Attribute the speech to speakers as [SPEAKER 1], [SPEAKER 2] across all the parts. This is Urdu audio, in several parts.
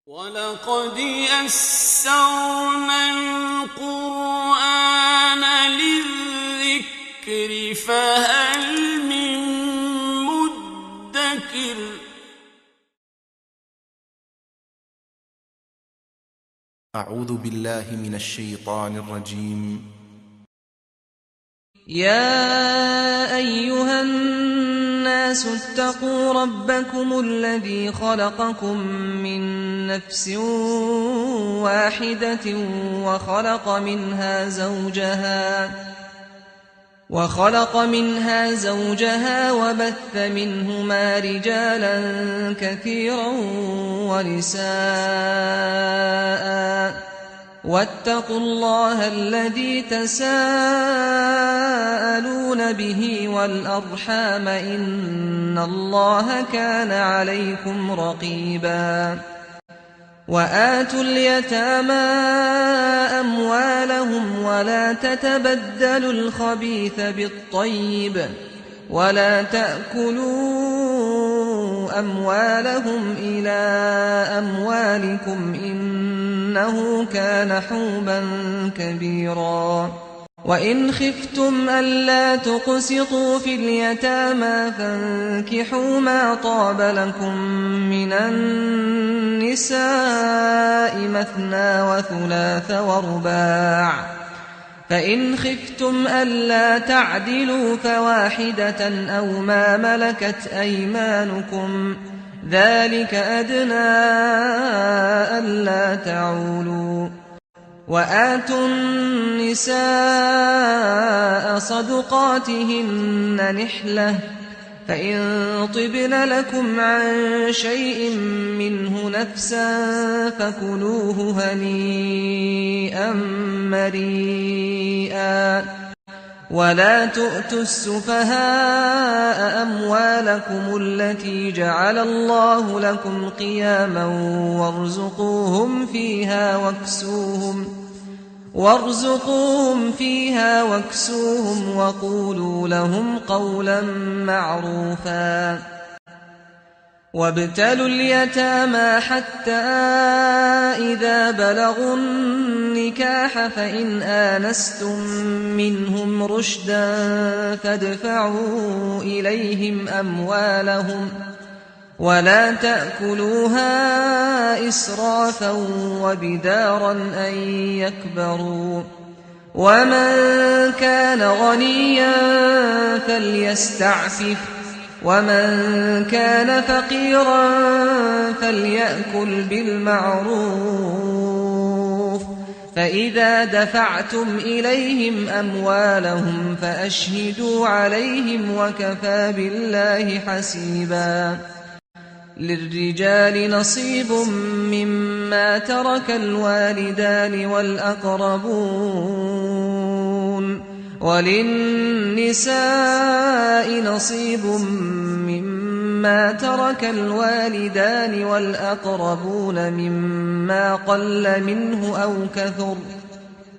[SPEAKER 1] وَلَقَدْ يَسَّرْنَا الْقُرْآنَ لِلذِّكْرِ فَهَلْ مِن مُّدَّكِرٍ
[SPEAKER 2] أعوذ بالله من الشيطان الرجيم.
[SPEAKER 3] يا أيها الناس اتقوا ربكم الذي خلقكم من نفس واحدة وخلق منها زوجها وبث منهما رجالا كثيرا ونساء واتقوا الله الذي تساءلون به والأرحام إن الله كان عليكم رقيبا وآتوا اليتامى أموالهم ولا تتبدلوا الخبيث بالطيب ولا تأكلوا أموالهم إلى أموالكم إنه كان حوبا كبيرا وإن خفتم ألا تقسطوا في اليتامى فانكحوا ما طاب لكم من النساء مثنى وثلاث ورباع فإن خفتم ألا تعدلوا فواحدة أو ما ملكت أيمانكم ذلك أدنى ألا تعولوا وآتوا النساء صدقاتهن نحلة فإن طبن لكم عن شيء منه نفسا فكلوه هنيئا مريئا ولا تؤتوا السفهاء أموالكم التي جعل الله لكم قياما وارزقوهم فيها واكسوهم وقولوا لهم قولا معروفا وابتلوا اليتامى حتى إذا بلغوا النكاح فإن آنستم منهم رشدا فادفعوا إليهم أموالهم ولا تأكلوها إسرافا وبدارا أن يكبروا ومن كان غنيا فليستعفف ومن كان فقيرا فليأكل بالمعروف فإذا دفعتم إليهم أموالهم فأشهدوا عليهم وكفى بالله حسيبا للرجال نصيب مما ترك الوالدان والأقربون وللنساء نصيب مما ترك الوالدان والأقربون مما قل منه أو كثر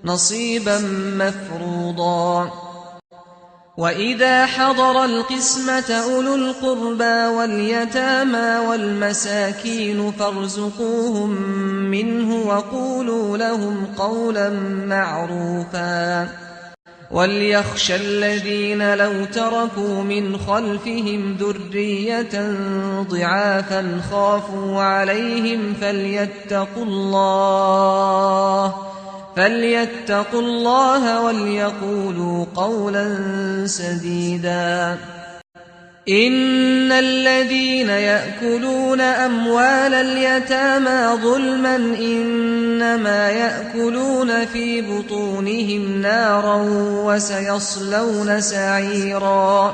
[SPEAKER 3] نصيبا مفروضا وإذا حضر القسمة أولو القربى واليتامى والمساكين فارزقوهم منه وقولوا لهم قولا معروفا وليخشى الذين لو تركوا من خلفهم ذرية ضعافا خافوا عليهم فليتقوا الله وليقولوا قولا سديدا إن الذين يأكلون أموال اليتامى ظلما إنما يأكلون في بطونهم نارا وسيصلون سعيرا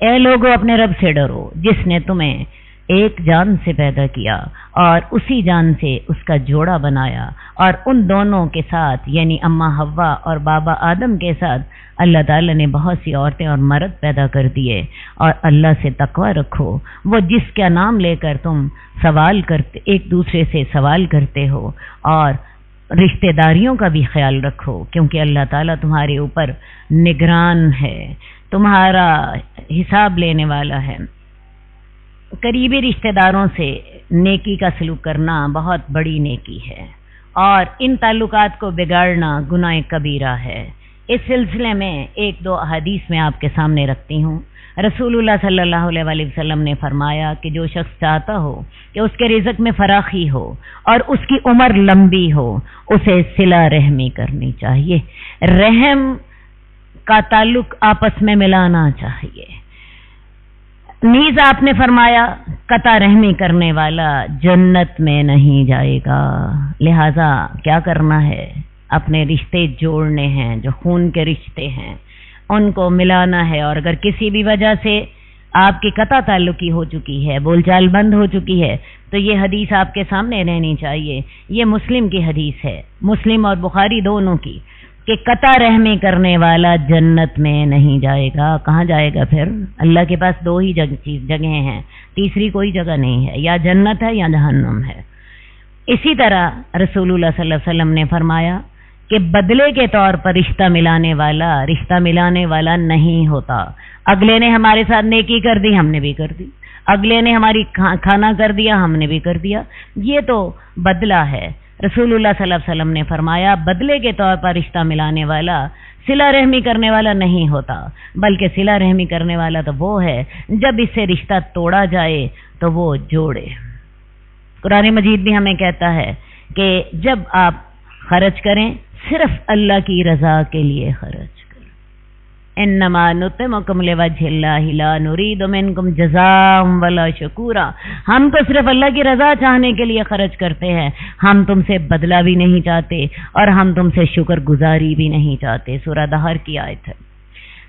[SPEAKER 4] اے لوگو اپنے رب سے ڈرو جس نے تمہیں ایک جان سے پیدا کیا اور اسی جان سے اس کا جوڑا بنایا، اور ان دونوں کے ساتھ یعنی اماں حوا اور بابا آدم کے ساتھ اللہ تعالیٰ نے بہت سی عورتیں اور مرد پیدا کر دیے، اور اللہ سے تقوی رکھو، وہ جس کا نام لے کر تم سوال کرتے ایک دوسرے سے سوال کرتے ہو، اور رشتہ داریوں کا بھی خیال رکھو کیونکہ اللہ تعالیٰ تمہارے اوپر نگران ہے، تمہارا حساب لینے والا ہے۔ قریبی رشتہ داروں سے نیکی کا سلوک کرنا بہت بڑی نیکی ہے، اور ان تعلقات کو بگاڑنا گناہ کبیرہ ہے۔ اس سلسلے میں ایک دو احادیث میں آپ کے سامنے رکھتی ہوں۔ رسول اللہ صلی اللہ علیہ وآلہ وسلم نے فرمایا کہ جو شخص چاہتا ہو کہ اس کے رزق میں فراخی ہو اور اس کی عمر لمبی ہو، اسے صلہ رحمی کرنی چاہیے، رحم کا تعلق آپس میں ملانا چاہیے۔ نیز آپ نے فرمایا قطع رحمی کرنے والا جنت میں نہیں جائے گا، لہذا کیا کرنا ہے؟ اپنے رشتے جوڑنے ہیں، جو خون کے رشتے ہیں ان کو ملانا ہے، اور اگر کسی بھی وجہ سے آپ کی قطع تعلقی ہو چکی ہے، بول چال بند ہو چکی ہے، تو یہ حدیث آپ کے سامنے رہنی چاہیے۔ یہ مسلم کی حدیث ہے، مسلم اور بخاری دونوں کی، کہ قطع رحمی کرنے والا جنت میں نہیں جائے گا۔ کہاں جائے گا پھر؟ اللہ کے پاس دو ہی جگہیں ہیں، تیسری کوئی جگہ نہیں ہے، یا جنت ہے یا جہنم ہے۔ اسی طرح رسول اللہ صلی اللہ علیہ وسلم نے فرمایا کہ بدلے کے طور پر رشتہ ملانے والا نہیں ہوتا۔ اگلے نے ہمارے ساتھ نیکی کر دی، ہم نے بھی کر دی، اگلے نے ہماری کھانا کر دیا، ہم نے بھی کر دیا، یہ تو بدلہ ہے۔ رسول اللہ صلی اللہ علیہ وسلم نے فرمایا بدلے کے طور پر رشتہ ملانے والا صلہ رحمی کرنے والا نہیں ہوتا، بلکہ صلہ رحمی کرنے والا تو وہ ہے جب اس سے رشتہ توڑا جائے تو وہ جوڑے۔ قرآن مجید بھی ہمیں کہتا ہے کہ جب آپ خرچ کریں صرف اللہ کی رضا کے لیے خرچ کریں۔ انما نطعمکم لوجہ اللہ لا نرید منکم جزاء ولا شکورا، ہم تو صرف اللہ کی رضا چاہنے کے لیے خرچ کرتے ہیں، ہم تم سے بدلہ بھی نہیں چاہتے اور ہم تم سے شکر گزاری بھی نہیں چاہتے۔ سورہ دہر کی آیت ہے۔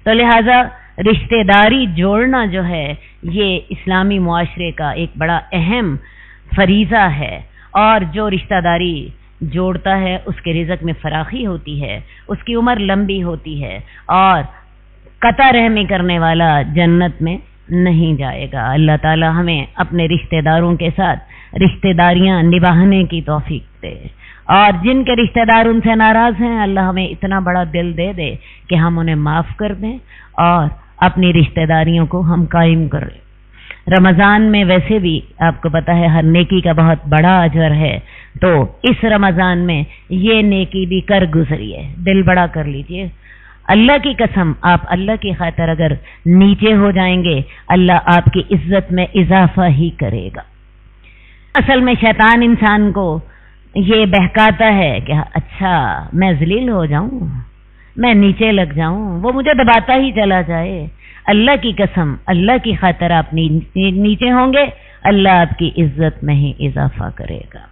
[SPEAKER 4] تو لہذا رشتہ داری جوڑنا جو ہے یہ اسلامی معاشرے کا ایک بڑا اہم فریضہ ہے، اور جو رشتہ داری جوڑتا ہے اس کے رزق میں فراخی ہوتی ہے، اس کی عمر لمبی ہوتی ہے، اور قطع رحمی کرنے والا جنت میں نہیں جائے گا۔ اللہ تعالی ہمیں اپنے رشتہ داروں کے ساتھ رشتہ داریاں نبھانے کی توفیق دے، اور جن کے رشتہ دار ان سے ناراض ہیں اللہ ہمیں اتنا بڑا دل دے دے کہ ہم انہیں معاف کر دیں اور اپنی رشتہ داریوں کو ہم قائم کریں۔ رمضان میں ویسے بھی آپ کو پتہ ہے ہر نیکی کا بہت بڑا اجر ہے، تو اس رمضان میں یہ نیکی بھی کر گزریے، دل بڑا کر لیجئے۔ اللہ کی قسم آپ اللہ کی خاطر اگر نیچے ہو جائیں گے اللہ آپ کی عزت میں اضافہ ہی کرے گا۔ اصل میں شیطان انسان کو یہ بہکاتا ہے کہ اچھا میں ذلیل ہو جاؤں، میں نیچے لگ جاؤں، وہ مجھے دباتا ہی چلا جائے۔ اللہ کی قسم اللہ کی خاطر آپ نیچے ہوں گے اللہ آپ کی عزت میں ہی اضافہ کرے گا۔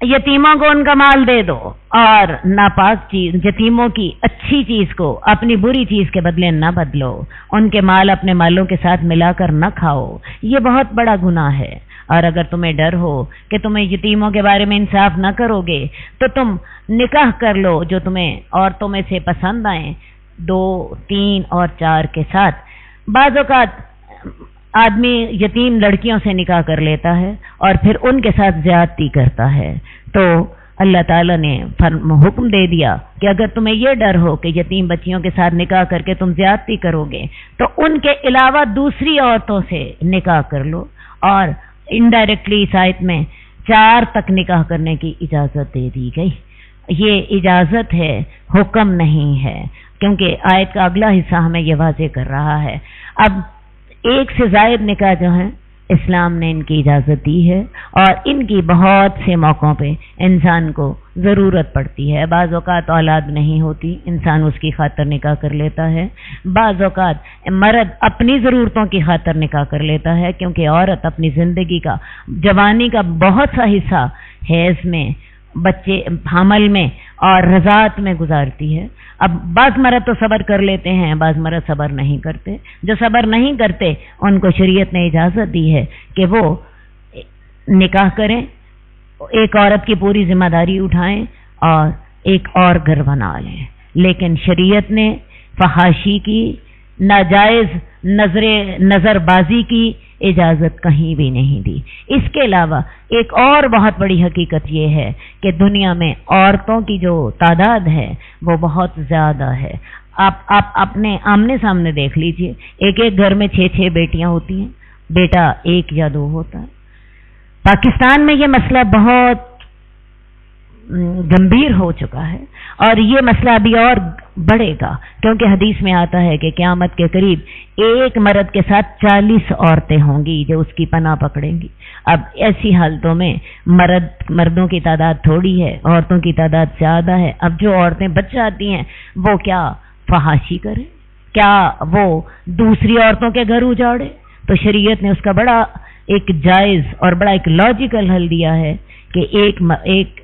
[SPEAKER 4] یتیموں کو ان کا مال دے دو، اور ناپاک چیز یتیموں کی اچھی چیز کو اپنی بری چیز کے بدلے نہ بدلو، ان کے مال اپنے مالوں کے ساتھ ملا کر نہ کھاؤ، یہ بہت بڑا گناہ ہے۔ اور اگر تمہیں ڈر ہو کہ تمہیں یتیموں کے بارے میں انصاف نہ کرو گے تو تم نکاح کر لو جو تمہیں عورتوں میں سے پسند آئیں، 2، 3 اور 4 کے ساتھ۔ بعض اوقات آدمی یتیم لڑکیوں سے نکاح کر لیتا ہے اور پھر ان کے ساتھ زیادتی کرتا ہے، تو اللہ تعالیٰ نے حکم دے دیا کہ اگر تمہیں یہ ڈر ہو کہ یتیم بچیوں کے ساتھ نکاح کر کے تم زیادتی کرو گے تو ان کے علاوہ دوسری عورتوں سے نکاح کر لو، اور انڈائریکٹلی اس آیت میں 4 تک نکاح کرنے کی اجازت دے دی گئی۔ یہ اجازت ہے، حکم نہیں ہے، کیونکہ آیت کا اگلا حصہ ہمیں یہ واضح کر رہا ہے۔ اب 1 سے زائد نکاح جو ہیں اسلام نے ان کی اجازت دی ہے، اور ان کی بہت سے موقعوں پہ انسان کو ضرورت پڑتی ہے۔ بعض اوقات اولاد نہیں ہوتی، انسان اس کی خاطر نکاح کر لیتا ہے، بعض اوقات مرد اپنی ضرورتوں کی خاطر نکاح کر لیتا ہے، کیونکہ عورت اپنی زندگی کا جوانی کا بہت سا حصہ حیض میں، بچے حمل میں اور رضاعت میں گزارتی ہے۔ اب بعض مرد تو صبر کر لیتے ہیں، بعض مرد صبر نہیں کرتے۔ جو صبر نہیں کرتے ان کو شریعت نے اجازت دی ہے کہ وہ نکاح کریں، ایک عورت کی پوری ذمہ داری اٹھائیں اور ایک اور گھر بنا لیں، لیکن شریعت نے فحاشی کی، ناجائز نظر بازی کی اجازت کہیں بھی نہیں دی۔ اس کے علاوہ ایک اور بہت بڑی حقیقت یہ ہے کہ دنیا میں عورتوں کی جو تعداد ہے وہ بہت زیادہ ہے۔ آپ اپنے آمنے سامنے دیکھ لیجئے، ایک ایک گھر میں 6 بیٹیاں ہوتی ہیں، بیٹا 1 یا 2 ہوتا ہے۔ پاکستان میں یہ مسئلہ بہت گمبھیر ہو چکا ہے اور یہ مسئلہ ابھی اور بڑھے گا، کیونکہ حدیث میں آتا ہے کہ قیامت کے قریب ایک مرد کے ساتھ 40 عورتیں ہوں گی جو اس کی پناہ پکڑیں گی۔ اب ایسی حالتوں میں مردوں کی تعداد تھوڑی ہے، عورتوں کی تعداد زیادہ ہے۔ اب جو عورتیں بچ جاتی ہیں وہ کیا فحاشی کریں؟ کیا وہ دوسری عورتوں کے گھر اجاڑے؟ تو شریعت نے اس کا بڑا ایک جائز اور بڑا ایک لاجیکل حل دیا ہے کہ ایک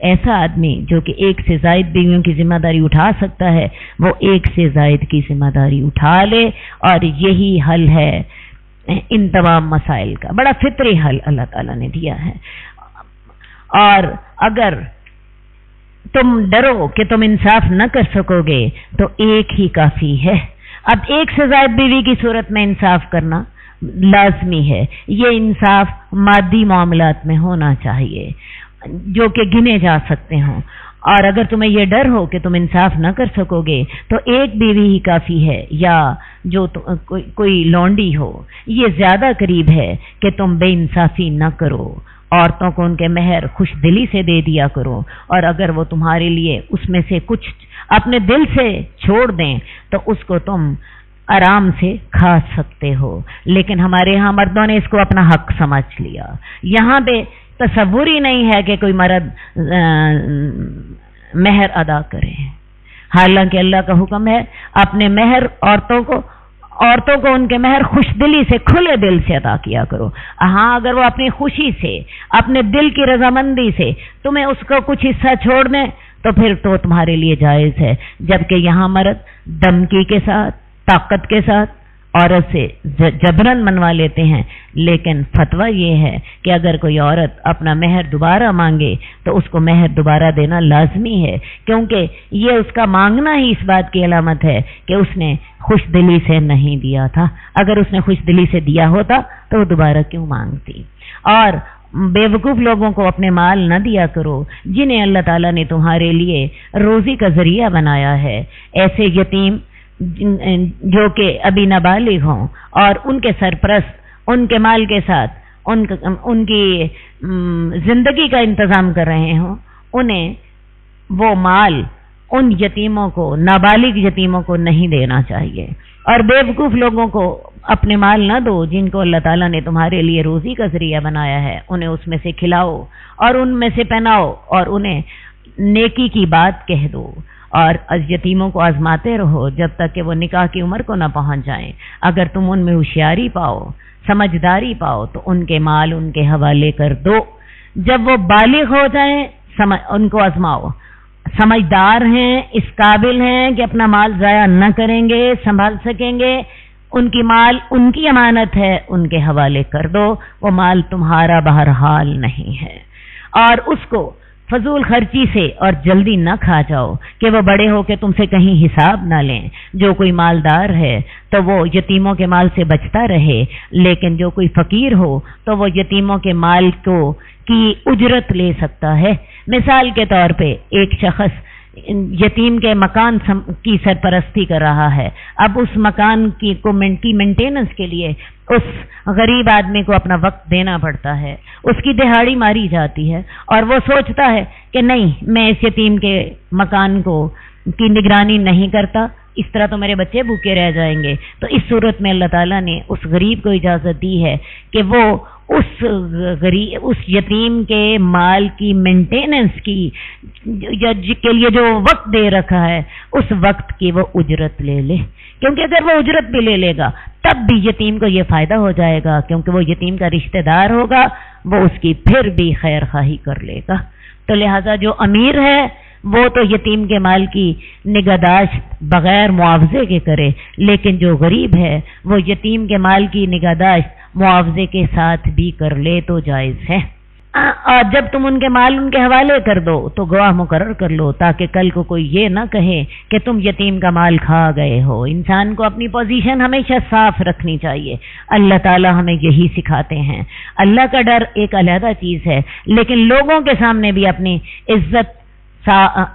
[SPEAKER 4] ایسا آدمی جو کہ 1 سے زائد بیویوں کی ذمہ داری اٹھا سکتا ہے وہ 1 سے زائد کی ذمہ داری اٹھا لے، اور یہی حل ہے ان تمام مسائل کا، بڑا فطری حل اللہ تعالیٰ نے دیا ہے۔ اور اگر تم ڈرو کہ تم انصاف نہ کر سکو گے تو ایک ہی کافی ہے۔ اب 1 سے زائد بیوی کی صورت میں انصاف کرنا لازمی ہے، یہ انصاف مادی معاملات میں ہونا چاہیے جو کہ گنے جا سکتے ہوں، اور اگر تمہیں یہ ڈر ہو کہ تم انصاف نہ کر سکو گے تو 1 بیوی ہی کافی ہے، یا جو کوئی لونڈی ہو، یہ زیادہ قریب ہے کہ تم بے انصافی نہ کرو، عورتوں کو ان کے مہر خوش دلی سے دے دیا کرو، اور اگر وہ تمہارے لیے اس میں سے کچھ اپنے دل سے چھوڑ دیں تو اس کو تم آرام سے کھا سکتے ہو۔ لیکن ہمارے ہاں مردوں نے اس کو اپنا حق سمجھ لیا، یہاں پہ تصور ہی نہیں ہے کہ کوئی مرد مہر ادا کرے، حالانکہ اللہ کا حکم ہے اپنے مہر عورتوں کو ان کے مہر خوش دلی سے، کھلے دل سے ادا کیا کرو۔ ہاں اگر وہ اپنی خوشی سے، اپنے دل کی رضامندی سے تمہیں اس کو کچھ حصہ چھوڑ دیں تو پھر تو تمہارے لیے جائز ہے، جبکہ یہاں مرد دھمکی کے ساتھ، طاقت کے ساتھ عورت سے جبرن منوا لیتے ہیں۔ لیکن فتویٰ یہ ہے کہ اگر کوئی عورت اپنا مہر دوبارہ مانگے تو اس کو مہر دوبارہ دینا لازمی ہے، کیونکہ یہ اس کا مانگنا ہی اس بات کی علامت ہے کہ اس نے خوش دلی سے نہیں دیا تھا۔ اگر اس نے خوش دلی سے دیا ہوتا تو وہ دوبارہ کیوں مانگتی؟ اور بے وقوف لوگوں کو اپنے مال نہ دیا کرو جنہیں اللہ تعالیٰ نے تمہارے لیے روزی کا ذریعہ بنایا ہے۔ ایسے یتیم جو کہ ابھی نابالغ ہوں اور ان کے سرپرست ان کے مال کے ساتھ ان کی زندگی کا انتظام کر رہے ہوں، انہیں وہ مال ان یتیموں کو، نابالغ یتیموں کو نہیں دینا چاہیے۔ اور بے وقوف لوگوں کو اپنے مال نہ دو جن کو اللہ تعالیٰ نے تمہارے لیے روزی کا ذریعہ بنایا ہے، انہیں اس میں سے کھلاؤ اور ان میں سے پہناؤ اور انہیں نیکی کی بات کہہ دو، اور یتیموں کو آزماتے رہو جب تک کہ وہ نکاح کی عمر کو نہ پہنچ جائیں۔ اگر تم ان میں ہوشیاری پاؤ، سمجھداری پاؤ تو ان کے مال ان کے حوالے کر دو۔ جب وہ بالغ ہو جائیں ان کو آزماؤ، سمجھدار ہیں، اس قابل ہیں کہ اپنا مال ضائع نہ کریں گے، سنبھال سکیں گے، ان کی مال ان کی امانت ہے، ان کے حوالے کر دو۔ وہ مال تمہارا بہرحال نہیں ہے، اور اس کو فضول خرچی سے اور جلدی نہ کھا جاؤ کہ وہ بڑے ہو کے تم سے کہیں حساب نہ لیں۔ جو کوئی مالدار ہے تو وہ یتیموں کے مال سے بچتا رہے، لیکن جو کوئی فقیر ہو تو وہ یتیموں کے مال کی اجرت لے سکتا ہے۔ مثال کے طور پہ ایک شخص یتیم کے مکان کی سرپرستی کر رہا ہے، اب اس مکان کی مینٹیننس کے لیے اس غریب آدمی کو اپنا وقت دینا پڑتا ہے، اس کی دہاڑی ماری جاتی ہے، اور وہ سوچتا ہے کہ نہیں، میں اس یتیم کے مکان کی نگرانی نہیں کرتا، اس طرح تو میرے بچے بھوکے رہ جائیں گے۔ تو اس صورت میں اللہ تعالیٰ نے اس غریب کو اجازت دی ہے کہ وہ اس یتیم کے مال کی مینٹیننس کے لیے جو وقت دے رکھا ہے اس وقت کی وہ اجرت لے لے، کیونکہ اگر وہ اجرت بھی لے لے گا تب بھی یتیم کو یہ فائدہ ہو جائے گا، کیونکہ وہ یتیم کا رشتہ دار ہوگا، وہ اس کی پھر بھی خیر خواہی کر لے گا۔ تو لہٰذا جو امیر ہے وہ تو یتیم کے مال کی نگہداشت بغیر معاوضے کے کرے، لیکن جو غریب ہے وہ یتیم کے مال کی نگہداشت معاوضے کے ساتھ بھی کر لے تو جائز ہے۔ اور جب تم ان کے مال ان کے حوالے کر دو تو گواہ مقرر کر لو، تاکہ کل کو کوئی یہ نہ کہے کہ تم یتیم کا مال کھا گئے ہو۔ انسان کو اپنی پوزیشن ہمیشہ صاف رکھنی چاہیے۔ اللہ تعالی ہمیں یہی سکھاتے ہیں۔ اللہ کا ڈر ایک علیحدہ چیز ہے، لیکن لوگوں کے سامنے بھی اپنی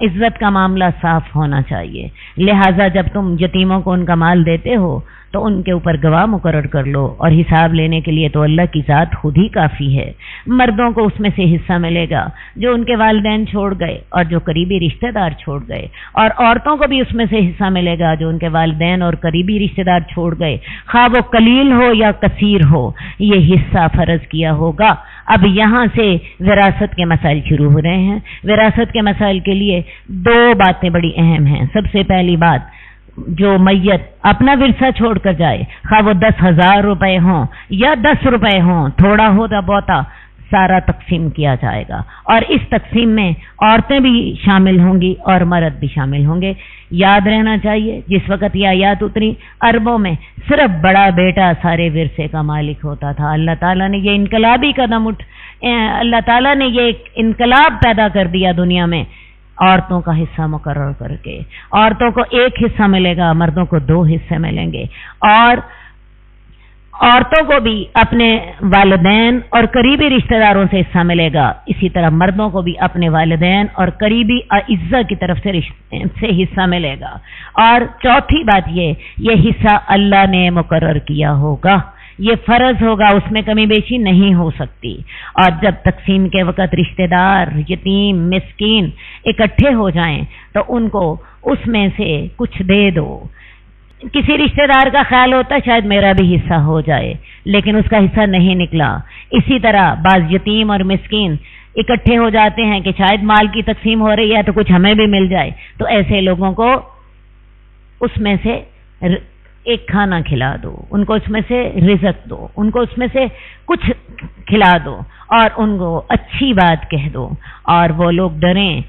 [SPEAKER 4] عزت کا معاملہ صاف ہونا چاہیے۔ لہٰذا جب تم یتیموں کو ان کا مال دیتے ہو تو ان کے اوپر گواہ مقرر کر لو، اور حساب لینے کے لیے تو اللہ کی ذات خود ہی کافی ہے۔ مردوں کو اس میں سے حصہ ملے گا جو ان کے والدین چھوڑ گئے اور جو قریبی رشتہ دار چھوڑ گئے، اور عورتوں کو بھی اس میں سے حصہ ملے گا جو ان کے والدین اور قریبی رشتہ دار چھوڑ گئے، خواہ وہ قلیل ہو یا کثیر ہو، یہ حصہ فرض کیا ہوگا۔ اب یہاں سے وراثت کے مسائل شروع ہو رہے ہیں۔ وراثت کے مسائل کے لیے دو باتیں بڑی اہم ہیں۔ سب سے پہلی بات، جو میت اپنا ورثہ چھوڑ کر جائے، خواہ وہ 10,000 روپے ہوں یا 10 روپے ہوں، تھوڑا ہو یا بہتا، سارا تقسیم کیا جائے گا، اور اس تقسیم میں عورتیں بھی شامل ہوں گی اور مرد بھی شامل ہوں گے۔ یاد رہنا چاہیے جس وقت یہ آیات اتری عربوں میں صرف بڑا بیٹا سارے ورثے کا مالک ہوتا تھا۔ اللہ تعالیٰ نے یہ انقلابی قدم اللہ تعالیٰ نے یہ ایک انقلاب پیدا کر دیا دنیا میں، عورتوں کا حصہ مقرر کر کے۔ عورتوں کو ایک حصہ ملے گا، مردوں کو 2 حصے ملیں گے، اور عورتوں کو بھی اپنے والدین اور قریبی رشتہ داروں سے حصہ ملے گا، اسی طرح مردوں کو بھی اپنے والدین اور قریبی اعزہ کی طرف سے حصہ ملے گا۔ اور چوتھی بات یہ حصہ اللہ نے مقرر کیا ہوگا، یہ فرض ہوگا، اس میں کمی بیشی نہیں ہو سکتی۔ اور جب تقسیم کے وقت رشتہ دار، یتیم، مسکین اکٹھے ہو جائیں تو ان کو اس میں سے کچھ دے دو۔ کسی رشتہ دار کا خیال ہوتا ہے شاید میرا بھی حصہ ہو جائے، لیکن اس کا حصہ نہیں نکلا۔ اسی طرح بعض یتیم اور مسکین اکٹھے ہو جاتے ہیں کہ شاید مال کی تقسیم ہو رہی ہے تو کچھ ہمیں بھی مل جائے، تو ایسے لوگوں کو اس میں سے ایک کھانا کھلا دو، ان کو اس میں سے رزق دو، ان کو اس میں سے کچھ کھلا دو، اور ان کو اچھی بات کہہ دو، اور وہ لوگ ڈریں۔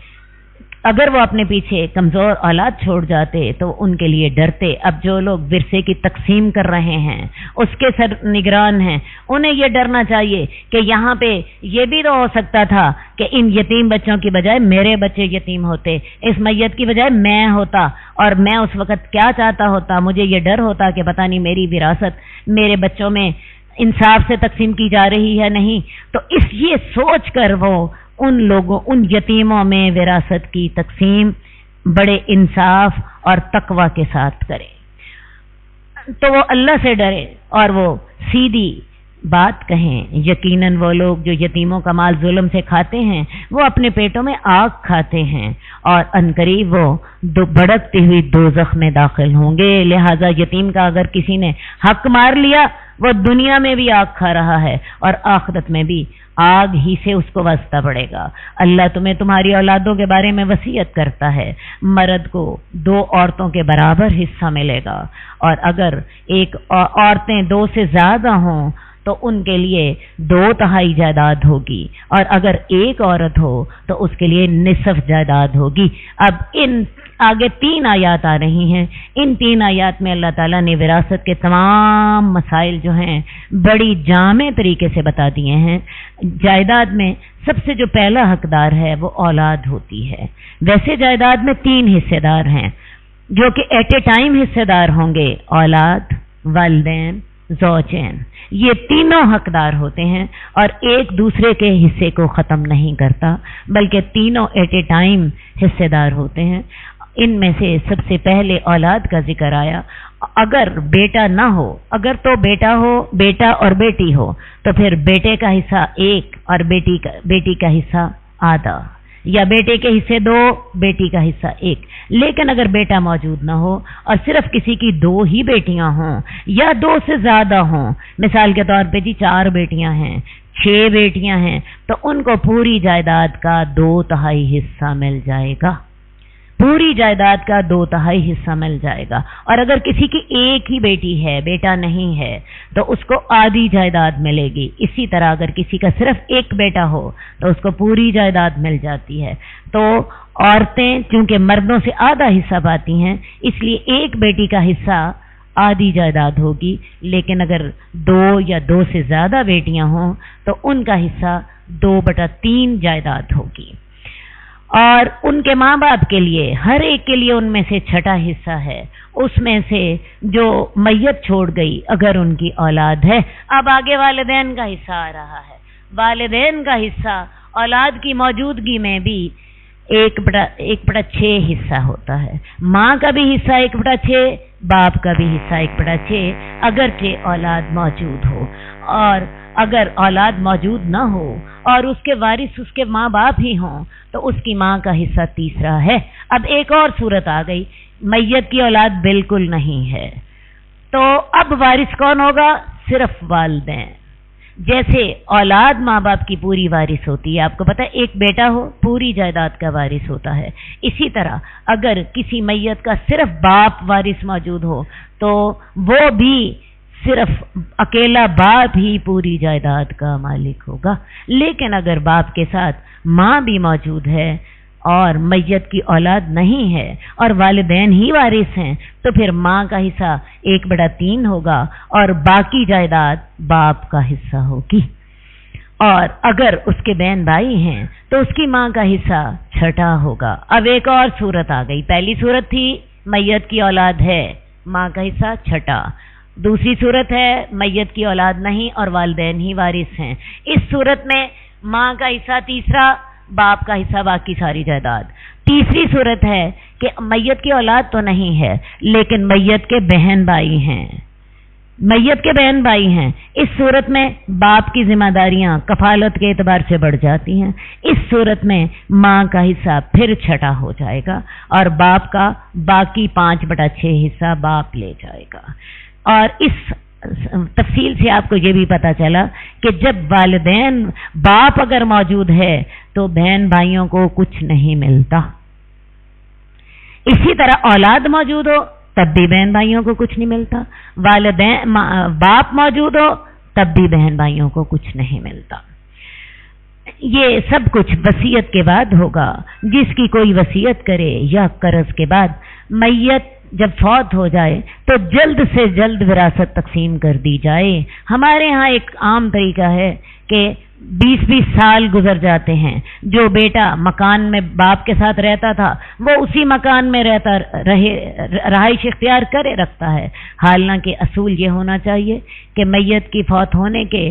[SPEAKER 4] اگر وہ اپنے پیچھے کمزور اولاد چھوڑ جاتے تو ان کے لیے ڈرتے۔ اب جو لوگ ورثے کی تقسیم کر رہے ہیں، اس کے سر نگران ہیں، انہیں یہ ڈرنا چاہیے کہ یہاں پہ یہ بھی تو ہو سکتا تھا کہ ان یتیم بچوں کی بجائے میرے بچے یتیم ہوتے، اس میت کی بجائے میں ہوتا، اور میں اس وقت کیا چاہتا ہوتا، مجھے یہ ڈر ہوتا کہ پتہ نہیں میری وراثت میرے بچوں میں انصاف سے تقسیم کی جا رہی ہے نہیں۔ تو اس یہ سوچ کر وہ ان یتیموں میں وراثت کی تقسیم بڑے انصاف اور تقوی کے ساتھ کرے، تو وہ اللہ سے ڈرے اور وہ سیدھی بات کہیں۔ یقیناً وہ لوگ جو یتیموں کا مال ظلم سے کھاتے ہیں وہ اپنے پیٹوں میں آگ کھاتے ہیں، اور عنقریب وہ بھڑکتی ہوئی دوزخ میں داخل ہوں گے۔ لہذا یتیم کا اگر کسی نے حق مار لیا وہ دنیا میں بھی آگ کھا رہا ہے اور آخرت میں بھی آگ ہی سے اس کو واسطہ پڑے گا۔ اللہ تمہیں تمہاری اولادوں کے بارے میں وصیت کرتا ہے، مرد کو 2 عورتوں کے برابر حصہ ملے گا، اور اگر عورتیں 2 سے زیادہ ہوں تو ان کے لیے 2/3 جائیداد ہوگی، اور اگر ایک عورت ہو تو اس کے لیے نصف جائیداد ہوگی۔ اب ان آگے 3 آیات آ رہی ہیں، ان 3 آیات میں اللہ تعالیٰ نے وراثت کے تمام مسائل جو ہیں بڑی جامع طریقے سے بتا دیے ہیں۔ جائیداد میں سب سے جو پہلا حقدار ہے وہ اولاد ہوتی ہے۔ ویسے جائیداد میں 3 حصے دار ہیں جو کہ ایٹ اے ٹائم حصے دار ہوں گے، اولاد، والدین، زوجین، یہ تینوں حقدار ہوتے ہیں، اور ایک دوسرے کے حصے کو ختم نہیں کرتا بلکہ تینوں ایٹ اے ٹائم حصے دار ہوتے ہیں۔ ان میں سے سب سے پہلے اولاد کا ذکر آیا۔ اگر بیٹا نہ ہو، اگر تو بیٹا ہو، بیٹا اور بیٹی ہو، تو پھر بیٹے کا حصہ 1 اور بیٹی کا حصہ آدھا، یا بیٹے کے حصے 2، بیٹی کا حصہ 1۔ لیکن اگر بیٹا موجود نہ ہو اور صرف کسی کی 2 ہی بیٹیاں ہوں یا 2 سے زیادہ ہوں، مثال کے طور پہ 4 بیٹیاں ہیں، 6 بیٹیاں ہیں، تو ان کو پوری جائیداد کا 2/3 حصہ مل جائے گا، پوری جائیداد کا 2/3 حصہ مل جائے گا۔ اور اگر کسی کی 1 ہی بیٹی ہے، بیٹا نہیں ہے، تو اس کو آدھی جائیداد ملے گی۔ اسی طرح اگر کسی کا صرف 1 بیٹا ہو تو اس کو پوری جائیداد مل جاتی ہے۔ تو عورتیں چونکہ مردوں سے آدھا حصہ پاتی ہیں، اس لیے ایک بیٹی کا حصہ آدھی جائیداد ہوگی، لیکن اگر 2 یا 2 سے زیادہ بیٹیاں ہوں تو ان کا حصہ 2/3 جائیداد ہوگی۔ اور ان کے ماں باپ کے لیے ہر ایک کے لیے ان میں سے چھٹا حصہ ہے، اس میں سے جو میت چھوڑ گئی اگر ان کی اولاد ہے۔ اب آگے والدین کا حصہ آ رہا ہے۔ والدین کا حصہ اولاد کی موجودگی میں بھی 1/6 حصہ ہوتا ہے۔ ماں کا بھی حصہ 1/6، باپ کا بھی حصہ 1/6 اگرچہ اولاد موجود ہو۔ اور اگر اولاد موجود نہ ہو اور اس کے وارث اس کے ماں باپ ہی ہوں تو اس کی ماں کا حصہ تیسرا ہے۔ اب ایک اور صورت آ گئی، میت کی اولاد بالکل نہیں ہے، تو اب وارث کون ہوگا؟ صرف والدین۔ جیسے اولاد ماں باپ کی پوری وارث ہوتی ہے، آپ کو پتہ ہے ایک بیٹا ہو پوری جائیداد کا وارث ہوتا ہے، اسی طرح اگر کسی میت کا صرف باپ وارث موجود ہو تو وہ بھی صرف اکیلا باپ ہی پوری جائیداد کا مالک ہوگا۔ لیکن اگر باپ کے ساتھ ماں بھی موجود ہے اور میت کی اولاد نہیں ہے اور والدین ہی وارث ہیں تو پھر ماں کا حصہ 1/3 ہوگا اور باقی جائیداد باپ کا حصہ ہوگی۔ اور اگر اس کے بہن بھائی ہیں تو اس کی ماں کا حصہ چھٹا ہوگا۔ اب ایک اور صورت آ گئی، پہلی صورت تھی میت کی اولاد ہے، ماں کا حصہ چھٹا۔ دوسری صورت ہے میت کی اولاد نہیں اور والدین ہی وارث ہیں، اس صورت میں ماں کا حصہ تیسرا، باپ کا حصہ باقی ساری جائیداد۔ تیسری صورت ہے کہ میت کی اولاد تو نہیں ہے لیکن میت کے بہن بھائی ہیں، میت کے بہن بھائی ہیں، اس صورت میں باپ کی ذمہ داریاں کفالت کے اعتبار سے بڑھ جاتی ہیں۔ اس صورت میں ماں کا حصہ پھر چھٹا ہو جائے گا اور باپ کا باقی 5/6 حصہ باپ لے جائے گا۔ اور اس تفصیل سے آپ کو یہ بھی پتا چلا کہ جب والدین باپ اگر موجود ہے تو بہن بھائیوں کو کچھ نہیں ملتا، اسی طرح اولاد موجود ہو تب بھی بہن بھائیوں کو کچھ نہیں ملتا، والدین باپ موجود ہو تب بھی بہن بھائیوں کو کچھ نہیں ملتا۔ یہ سب کچھ وصیت کے بعد ہوگا۔ جس کی کوئی وصیت کرے یا قرض کے بعد میت جب فوت ہو جائے تو جلد سے جلد وراثت تقسیم کر دی جائے۔ ہمارے ہاں ایک عام طریقہ ہے کہ 20 سال گزر جاتے ہیں، جو بیٹا مکان میں باپ کے ساتھ رہتا تھا وہ اسی مکان میں رہتا رہائش اختیار کرے رکھتا ہے، حالانکہ اصول یہ ہونا چاہیے کہ میت کی فوت ہونے کے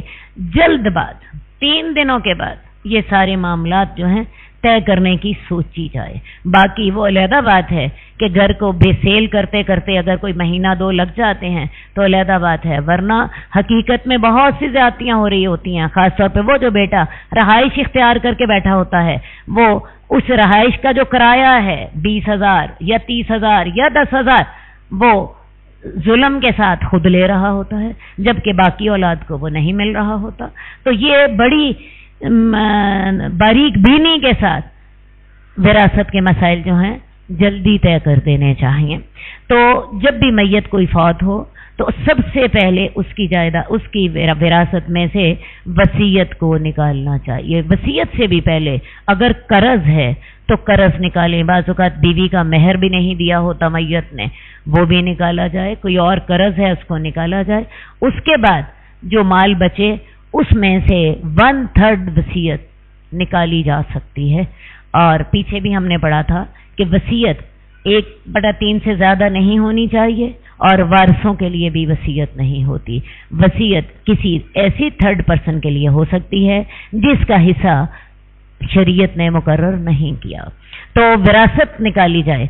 [SPEAKER 4] جلد بعد 3 دنوں کے بعد یہ سارے معاملات جو ہیں طے کرنے کی سوچی جائے۔ باقی وہ علیحدہ بات ہے کہ گھر کو بے سیل کرتے کرتے اگر کوئی مہینہ 2 لگ جاتے ہیں تو علیحدہ بات ہے، ورنہ حقیقت میں بہت سی زیادتیاں ہو رہی ہوتی ہیں۔ خاص طور پہ وہ جو بیٹا رہائش اختیار کر کے بیٹھا ہوتا ہے وہ اس رہائش کا جو کرایہ ہے 20,000 یا 30,000 یا 10,000 وہ ظلم کے ساتھ خود لے رہا ہوتا ہے، جبکہ باقی اولاد کو وہ نہیں مل رہا ہوتا۔ تو یہ بڑی باریک بینی کے ساتھ وراثت کے مسائل جو ہیں جلدی طے کر دینے چاہیے۔ تو جب بھی میت کوئی فوت ہو تو سب سے پہلے اس کی وراثت میں سے وصیت کو نکالنا چاہیے۔ وصیت سے بھی پہلے اگر قرض ہے تو قرض نکالیں، بعض اوقات بیوی کا مہر بھی نہیں دیا ہوتا میت نے، وہ بھی نکالا جائے، کوئی اور قرض ہے اس کو نکالا جائے۔ اس کے بعد جو مال بچے اس میں سے 1/3 وصیت نکالی جا سکتی ہے۔ اور پیچھے بھی ہم نے پڑھا تھا کہ وصیت 1/3 سے زیادہ نہیں ہونی چاہیے اور وارثوں کے لیے بھی وصیت نہیں ہوتی۔ وصیت کسی ایسی 3rd پرسن کے لیے ہو سکتی ہے جس کا حصہ شریعت نے مقرر نہیں کیا۔ تو وراثت نکالی جائے۔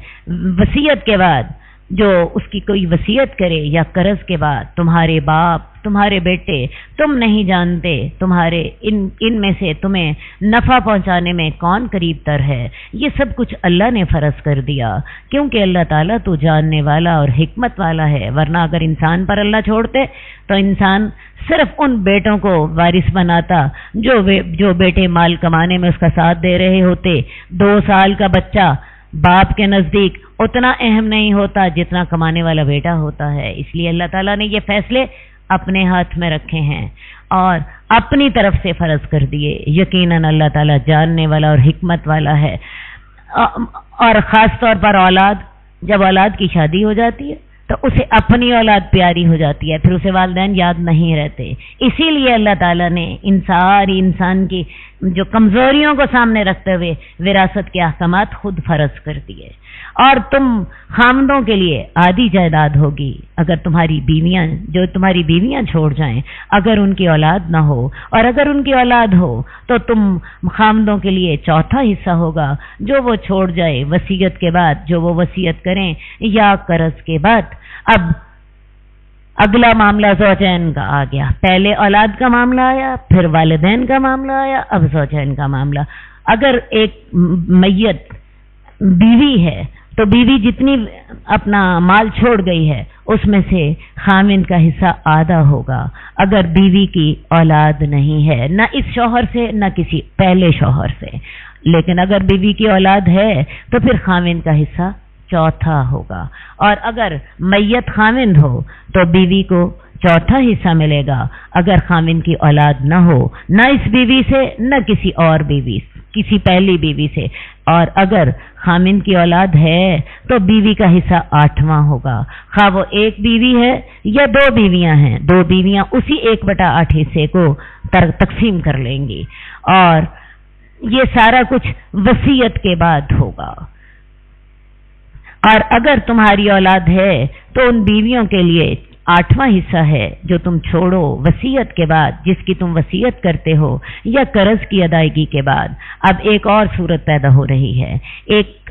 [SPEAKER 4] وصیت کے بعد جو اس کی کوئی وصیت کرے یا قرض کے بعد تمہارے باپ، تمہارے بیٹے، تم نہیں جانتے تمہارے ان میں سے تمہیں نفع پہنچانے میں کون قریب تر ہے، یہ سب کچھ اللہ نے فرض کر دیا، کیونکہ اللہ تعالیٰ تو جاننے والا اور حکمت والا ہے۔ ورنہ اگر انسان پر اللہ چھوڑتے تو انسان صرف ان بیٹوں کو وارث بناتا جو بیٹے مال کمانے میں اس کا ساتھ دے رہے ہوتے۔ 2 سال کا بچہ باپ کے نزدیک اتنا اہم نہیں ہوتا جتنا کمانے والا بیٹا ہوتا ہے۔ اس لیے اللہ تعالیٰ نے یہ فیصلے اپنے ہاتھ میں رکھے ہیں اور اپنی طرف سے فرض کر دیے۔ یقیناً اللہ تعالیٰ جاننے والا اور حکمت والا ہے۔ اور خاص طور پر اولاد، جب اولاد کی شادی ہو جاتی ہے تو اسے اپنی اولاد پیاری ہو جاتی ہے، پھر اسے والدین یاد نہیں رہتے. اسی لیے اللہ تعالیٰ نے ان ساری انسان کی جو کمزوریوں کو سامنے رکھتے ہوئے وراثت کے احکامات خود فرض کر دیے. اور تم خامدوں کے لیے آدھی جائیداد ہوگی اگر تمہاری بیویاں چھوڑ جائیں، اگر ان کی اولاد نہ ہو، اور اگر ان کی اولاد ہو تو تم خامدوں کے لیے چوتھا حصہ ہوگا جو وہ چھوڑ جائے وصیت کے بعد، جو وہ وصیت کریں یا قرض کے بعد. اب اگلا معاملہ زوجین کا آ گیا. پہلے اولاد کا معاملہ آیا، پھر والدین کا معاملہ آیا، اب زوجین کا معاملہ. اگر ایک میت بیوی ہے تو بیوی جتنی اپنا مال چھوڑ گئی ہے اس میں سے خامند کا حصہ آدھا ہوگا. اگر بیوی کی اولاد نہیں ہے، نہ اس شوہر سے نہ کسی پہلے شوہر سے، لیکن اگر بیوی کی اولاد ہے تو پھر خامند کا حصہ چوتھا ہوگا. اور اگر میت خامند ہو تو بیوی کو چوتھا حصہ ملے گا اگر خامند کی اولاد نہ ہو، نہ اس بیوی سے نہ کسی اور بیوی، کسی پہلی بیوی سے. اور اگر خامند کی اولاد ہے تو بیوی کا حصہ 8واں ہوگا، خواہ وہ ایک بیوی ہے یا 2 بیویاں ہیں، 2 بیویاں اسی 1/8 حصے کو تقسیم کر لیں گی. اور یہ سارا کچھ وصیت کے بعد ہوگا. اور اگر تمہاری اولاد ہے تو ان بیویوں کے لیے 8واں حصہ ہے جو تم چھوڑو وصیت کے بعد، جس کی تم وصیت کرتے ہو یا قرض کی ادائیگی کے بعد. اب ایک اور صورت پیدا ہو رہی ہے.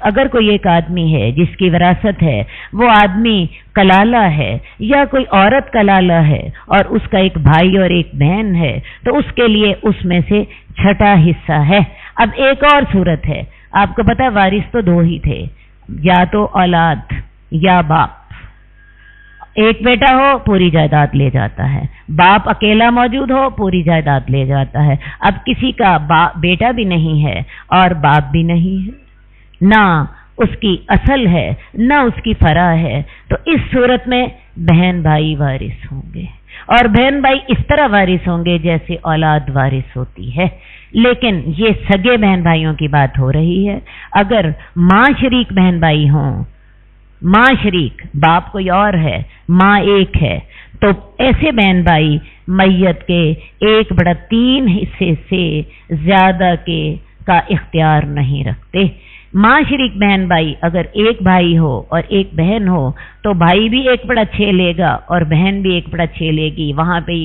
[SPEAKER 4] اگر کوئی ایک آدمی ہے جس کی وراثت ہے، وہ آدمی کلالہ ہے یا کوئی عورت کلالہ ہے اور اس کا ایک بھائی اور ایک بہن ہے، تو اس کے لیے اس میں سے 6واں حصہ ہے. اب ایک اور صورت ہے. آپ کو پتا وارث تو 2 ہی تھے، یا تو اولاد یا باپ. ایک بیٹا ہو پوری جائیداد لے جاتا ہے، باپ اکیلا موجود ہو پوری جائیداد لے جاتا ہے. اب کسی کا بیٹا بھی نہیں ہے اور باپ بھی نہیں ہے، نہ اس کی اصل ہے نہ اس کی فرع ہے، تو اس صورت میں بہن بھائی وارث ہوں گے. اور بہن بھائی اس طرح وارث ہوں گے جیسے اولاد وارث ہوتی ہے. لیکن یہ سگے بہن بھائیوں کی بات ہو رہی ہے. اگر ماں شریک بہن بھائی ہوں، ماں شریک، باپ کوئی اور ہے، ماں ایک ہے، تو ایسے بہن بھائی میت کے 1/3 حصے سے زیادہ کا اختیار نہیں رکھتے. ماں شریک بہن بھائی اگر ایک بھائی ہو اور ایک بہن ہو تو بھائی بھی 1/6 لے گا اور بہن بھی 1/6 لے گی.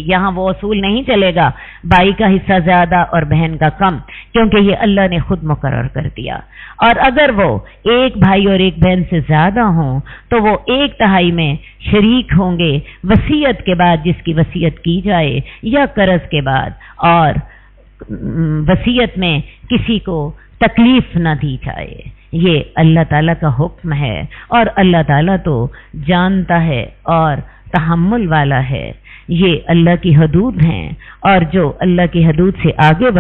[SPEAKER 4] یہاں وہ اصول نہیں چلے گا بھائی کا حصہ زیادہ اور بہن کا کم، کیونکہ یہ اللہ نے خود مقرر کر دیا. اور اگر وہ ایک بھائی اور ایک بہن سے زیادہ ہوں تو وہ 1/3 میں شریک ہوں گے وصیت کے بعد، جس کی وصیت کی جائے یا قرض کے بعد. اور وصیت میں کسی کو تکلیف نہ دی جائے. یہ اللہ تعالیٰ کا حکم ہے اور اللہ تعالیٰ تو جانتا ہے اور تحمل والا ہے. یہ اللہ کی حدود ہیں، اور جو اللہ کی حدود سے آگے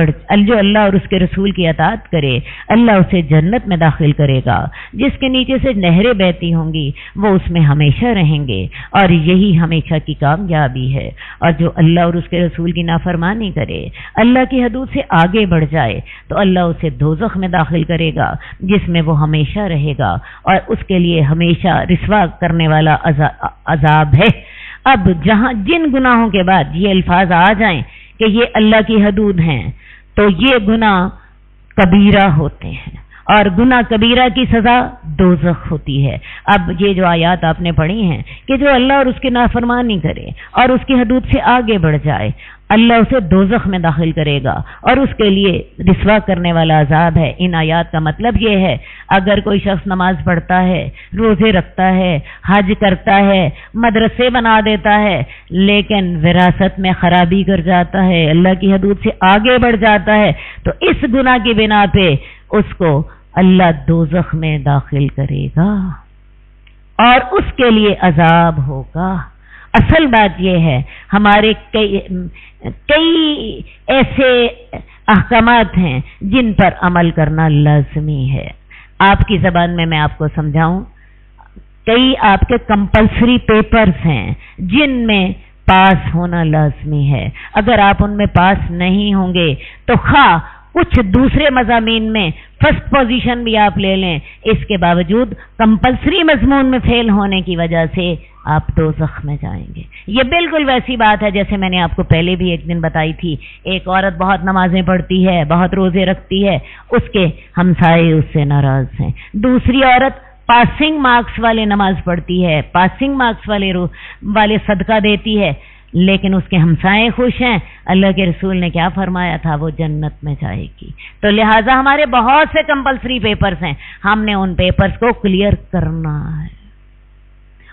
[SPEAKER 4] جو اللہ اور اس کے رسول کی اطاعت کرے اللہ اسے جنت میں داخل کرے گا جس کے نیچے سے نہریں بہتی ہوں گی، وہ اس میں ہمیشہ رہیں گے. اور یہی ہمیشہ کی کامیابی ہے. اور جو اللہ اور اس کے رسول کی نافرمانی کرے، اللہ کی حدود سے آگے بڑھ جائے، تو اللہ اسے دوزخ میں داخل کرے گا جس میں وہ ہمیشہ رہے گا، اور اس کے لیے ہمیشہ رسوا کرنے والا عذاب ہے. اب جن گناہوں کے بعد یہ الفاظ آ جائیں کہ یہ اللہ کی حدود ہیں، تو یہ گناہ کبیرہ ہوتے ہیں، اور گناہ کبیرہ کی سزا دوزخ ہوتی ہے. اب یہ جو آیات آپ نے پڑھی ہیں کہ جو اللہ اور اس کی نافرمانی کرے اور اس کی حدود سے آگے بڑھ جائے، اللہ اسے دوزخ میں داخل کرے گا اور اس کے لیے رسوا کرنے والا عذاب ہے. ان آیات کا مطلب یہ ہے اگر کوئی شخص نماز پڑھتا ہے، روزے رکھتا ہے، حج کرتا ہے، مدرسے بنا دیتا ہے، لیکن وراثت میں خرابی کر جاتا ہے، اللہ کی حدود سے آگے بڑھ جاتا ہے، تو اس گناہ کی بنا پہ اس کو اللہ دوزخ میں داخل کرے گا اور اس کے لیے عذاب ہوگا. اصل بات یہ ہے ہمارے کئی ایسے احکامات ہیں جن پر عمل کرنا لازمی ہے. آپ کی زبان میں آپ کو سمجھاؤں، کئی آپ کے کمپلسری پیپرز ہیں جن میں پاس ہونا لازمی ہے. اگر آپ ان میں پاس نہیں ہوں گے تو خواہ کچھ دوسرے مضامین میں فرسٹ پوزیشن بھی آپ لے لیں، اس کے باوجود کمپلسری مضمون میں فیل ہونے کی وجہ سے آپ دوزخ میں جائیں گے۔ یہ بالکل ویسی بات ہے جیسے میں نے آپ کو پہلے بھی ایک دن بتائی تھی، ایک عورت بہت نمازیں پڑھتی ہے، بہت روزے رکھتی ہے، اس کے ہمسائے اس سے ناراض ہیں۔ دوسری عورت پاسنگ مارکس والے نماز پڑھتی ہے، پاسنگ مارکس والے صدقہ دیتی ہے، لیکن اس کے ہمسائے خوش ہیں۔ اللہ کے رسول نے کیا فرمایا تھا؟ وہ جنت میں جائے گی۔ تو لہٰذا ہمارے بہت سے کمپلسری پیپرز ہیں، ہم نے ان پیپرز کو کلیئر کرنا ہے،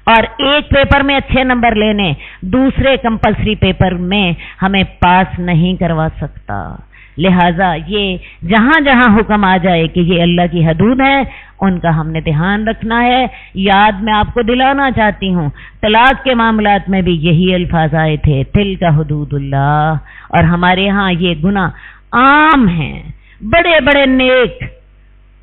[SPEAKER 4] اور ایک پیپر میں اچھے نمبر لینے دوسرے کمپلسری پیپر میں ہمیں پاس نہیں کروا سکتا۔ لہٰذا یہ جہاں جہاں حکم آ جائے کہ یہ اللہ کی حدود ہے، ان کا ہم نے دھیان رکھنا ہے۔ یاد میں آپ کو دلانا چاہتی ہوں، طلاق کے معاملات میں بھی یہی الفاظ آئے تھے، تلک حدود اللہ، اور ہمارے ہاں یہ گناہ عام ہیں۔ بڑے بڑے نیک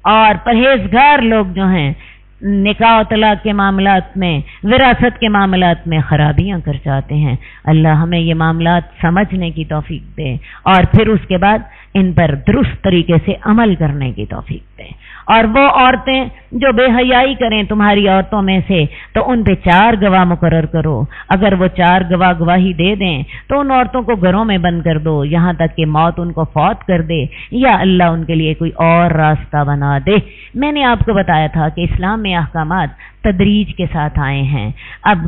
[SPEAKER 4] اور پرہیزگار لوگ جو ہیں نکاح و طلاق کے معاملات میں، وراثت کے معاملات میں خرابیاں کر جاتے ہیں۔ اللہ ہمیں یہ معاملات سمجھنے کی توفیق دے اور پھر اس کے بعد ان پر درست طریقے سے عمل کرنے کی توفیق دے۔ اور وہ عورتیں جو بے حیائی کریں تمہاری عورتوں میں سے، تو ان پہ 4 گواہ مقرر کرو۔ اگر وہ 4 گواہ گواہی دے دیں تو ان عورتوں کو گھروں میں بند کر دو یہاں تک کہ موت ان کو فوت کر دے، یا اللہ ان کے لیے کوئی اور راستہ بنا دے۔ میں نے آپ کو بتایا تھا کہ اسلام میں احکامات تدریج کے ساتھ آئے ہیں۔ اب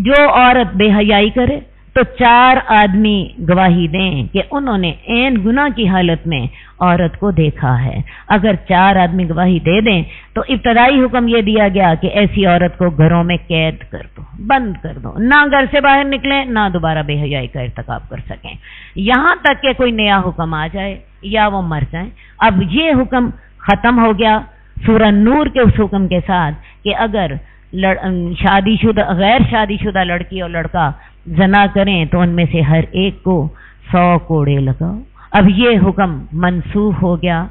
[SPEAKER 4] جو عورت بے حیائی کرے تو 4 آدمی گواہی دیں کہ انہوں نے عین گناہ کی حالت میں عورت کو دیکھا ہے۔ اگر 4 آدمی گواہی دے دیں تو ابتدائی حکم یہ دیا گیا کہ ایسی عورت کو گھروں میں قید کر دو، بند کر دو، نہ گھر سے باہر نکلیں، نہ دوبارہ بے حیائی کا ارتکاب کر سکیں، یہاں تک کہ کوئی نیا حکم آ جائے یا وہ مر جائیں۔ اب یہ حکم ختم ہو گیا سورہ نور کے اس حکم کے ساتھ کہ اگر شادی شدہ غیر شادی شدہ لڑکی اور لڑکا زنا کریں تو ان میں سے ہر ایک کو 100 کوڑے لگاؤ۔ اب یہ حکم منسوخ ہو گیا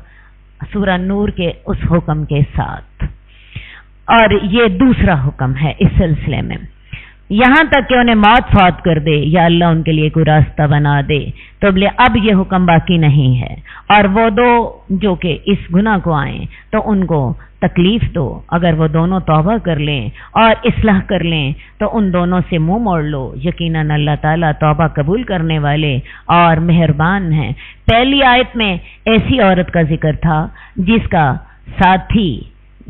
[SPEAKER 4] سورہ نور کے اس حکم کے ساتھ، اور یہ دوسرا حکم ہے اس سلسلے میں، یہاں تک کہ انہیں موت فوت کر دے یا اللہ ان کے لیے کوئی راستہ بنا دے۔ تو اب یہ حکم باقی نہیں ہے، اور وہ دو جو کہ اس گناہ کو آئیں تو ان کو تکلیف دو۔ اگر وہ دونوں توبہ کر لیں اور اصلاح کر لیں تو ان دونوں سے منہ موڑ لو، یقیناً اللہ تعالیٰ توبہ قبول کرنے والے اور مہربان ہیں۔ پہلی آیت میں ایسی عورت کا ذکر تھا جس کا ساتھی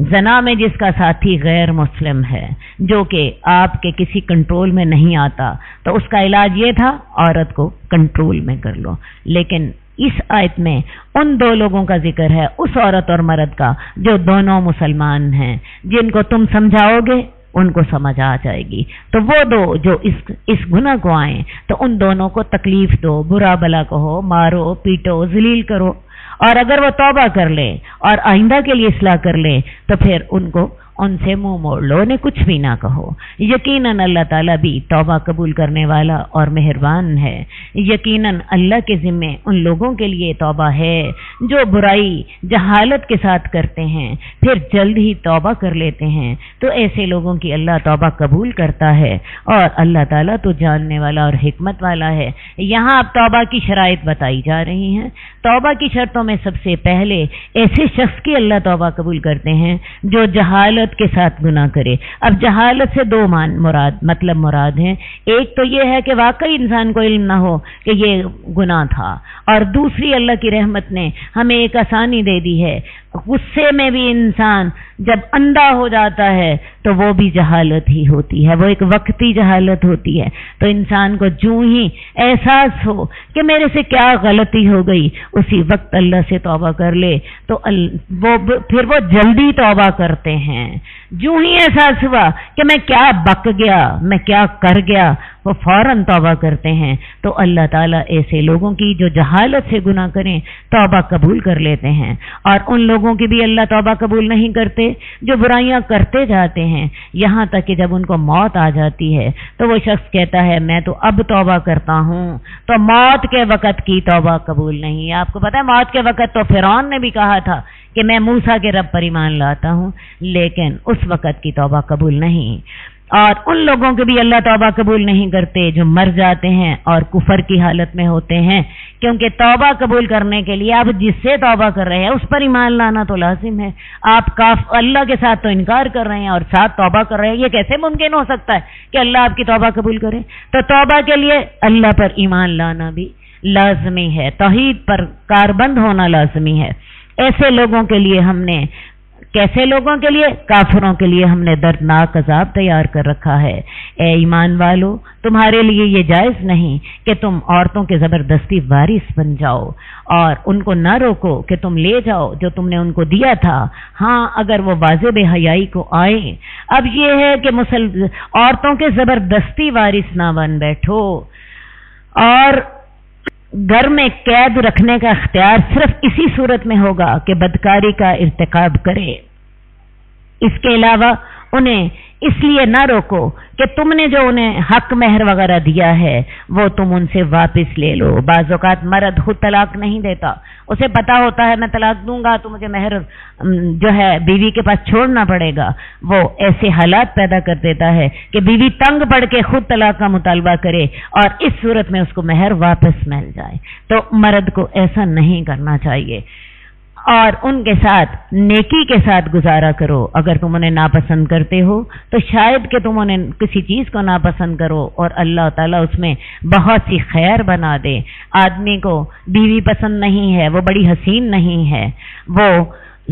[SPEAKER 4] زنا میں جس کا ساتھی غیر مسلم ہے، جو کہ آپ کے کسی کنٹرول میں نہیں آتا، تو اس کا علاج یہ تھا عورت کو کنٹرول میں کر لو۔ لیکن اس آیت میں ان 2 لوگوں کا ذکر ہے، اس عورت اور مرد کا جو دونوں مسلمان ہیں، جن کو تم سمجھاؤ گے ان کو سمجھ آ جائے گی۔ تو وہ 2 جو اس گناہ کو آئیں تو ان دونوں کو تکلیف دو، برا بلا کہو، مارو، پیٹو، ذلیل کرو، اور اگر وہ توبہ کر لیں اور آئندہ کے لیے اصلاح کر لیں تو پھر ان سے منہ موڑ لو، انہیں کچھ بھی نہ کہو۔ یقیناً اللہ تعالیٰ بھی توبہ قبول کرنے والا اور مہربان ہے۔ یقیناً اللہ کے ذمے ان لوگوں کے لیے توبہ ہے جو برائی جہالت کے ساتھ کرتے ہیں پھر جلد ہی توبہ کر لیتے ہیں، تو ایسے لوگوں کی اللہ توبہ قبول کرتا ہے، اور اللہ تعالیٰ تو جاننے والا اور حکمت والا ہے۔ یہاں اب توبہ کی شرائط بتائی جا رہی ہیں۔ توبہ کی شرطوں میں سب سے پہلے ایسے شخص کی اللہ توبہ قبول کرتے ہیں جو جہالت کے ساتھ گناہ کرے۔ اب جہالت سے 2 مراد ہیں، ایک تو یہ ہے کہ واقعی انسان کو علم نہ ہو کہ یہ گناہ تھا، اور دوسری اللہ کی رحمت نے ہمیں ایک آسانی دے دی ہے، غصے میں بھی انسان جب اندھا ہو جاتا ہے تو وہ بھی جہالت ہی ہوتی ہے، وہ ایک وقتی جہالت ہوتی ہے۔ تو انسان کو جو ہی احساس ہو کہ میرے سے کیا غلطی ہو گئی، اسی وقت اللہ سے توبہ کر لے تو پھر وہ جلدی توبہ کرتے ہیں۔ جو ہی احساس ہوا کہ میں کیا بک گیا، میں کیا کر گیا، وہ فوراً توبہ کرتے ہیں۔ تو اللہ تعالیٰ ایسے لوگوں کی جو جہالت سے گناہ کریں توبہ قبول کر لیتے ہیں، اور ان لوگوں کی بھی اللہ توبہ قبول نہیں کرتے جو برائیاں کرتے جاتے ہیں، یہاں تک کہ جب ان کو موت آ جاتی ہے تو وہ شخص کہتا ہے میں تو اب توبہ کرتا ہوں، تو موت کے وقت کی توبہ قبول نہیں۔ آپ کو پتہ ہے موت کے وقت تو فرعون نے بھی کہا تھا کہ میں موسیٰ کے رب پر ایمان لاتا ہوں، لیکن اس وقت کی توبہ قبول نہیں۔ اور ان لوگوں کے بھی اللہ توبہ قبول نہیں کرتے جو مر جاتے ہیں اور کفر کی حالت میں ہوتے ہیں، کیونکہ توبہ قبول کرنے کے لیے آپ جس سے توبہ کر رہے ہیں اس پر ایمان لانا تو لازم ہے۔ آپ اللہ کے ساتھ تو انکار کر رہے ہیں اور ساتھ توبہ کر رہے ہیں، یہ کیسے ممکن ہو سکتا ہے کہ اللہ آپ کی توبہ قبول کرے؟ تو توبہ کے لیے اللہ پر ایمان لانا بھی لازمی ہے، توحید پر کاربند ہونا لازمی ہے۔ ایسے لوگوں کے لیے ہم نے، کیسے لوگوں کے لیے؟ کافروں کے لیے ہم نے دردناک عذاب تیار کر رکھا ہے۔ اے ایمان والو، تمہارے لیے یہ جائز نہیں کہ تم عورتوں کے زبردستی وارث بن جاؤ اور ان کو نہ روکو کہ تم لے جاؤ جو تم نے ان کو دیا تھا، ہاں اگر وہ واضح بے حیائی کو آئیں۔ اب یہ ہے کہ عورتوں کے زبردستی وارث نہ بن بیٹھو، اور گھر میں قید رکھنے کا اختیار صرف اسی صورت میں ہوگا کہ بدکاری کا ارتکاب کرے۔ اس کے علاوہ انہیں اس لیے نہ روکو کہ تم نے جو انہیں حق مہر وغیرہ دیا ہے وہ تم ان سے واپس لے لو۔ بعض اوقات مرد خود طلاق نہیں دیتا، اسے پتا ہوتا ہے میں طلاق دوں گا تو مجھے مہر جو ہے بیوی کے پاس چھوڑنا پڑے گا، وہ ایسے حالات پیدا کر دیتا ہے کہ بیوی تنگ پڑ کے خود طلاق کا مطالبہ کرے اور اس صورت میں اس کو مہر واپس مل جائے۔ تو مرد کو ایسا نہیں کرنا چاہیے، اور ان کے ساتھ نیکی کے ساتھ گزارا کرو۔ اگر تم انہیں ناپسند کرتے ہو تو شاید کہ تم انہیں کسی چیز کو ناپسند کرو اور اللہ تعالیٰ اس میں بہت سی خیر بنا دے۔ آدمی کو بیوی پسند نہیں ہے، وہ بڑی حسین نہیں ہے، وہ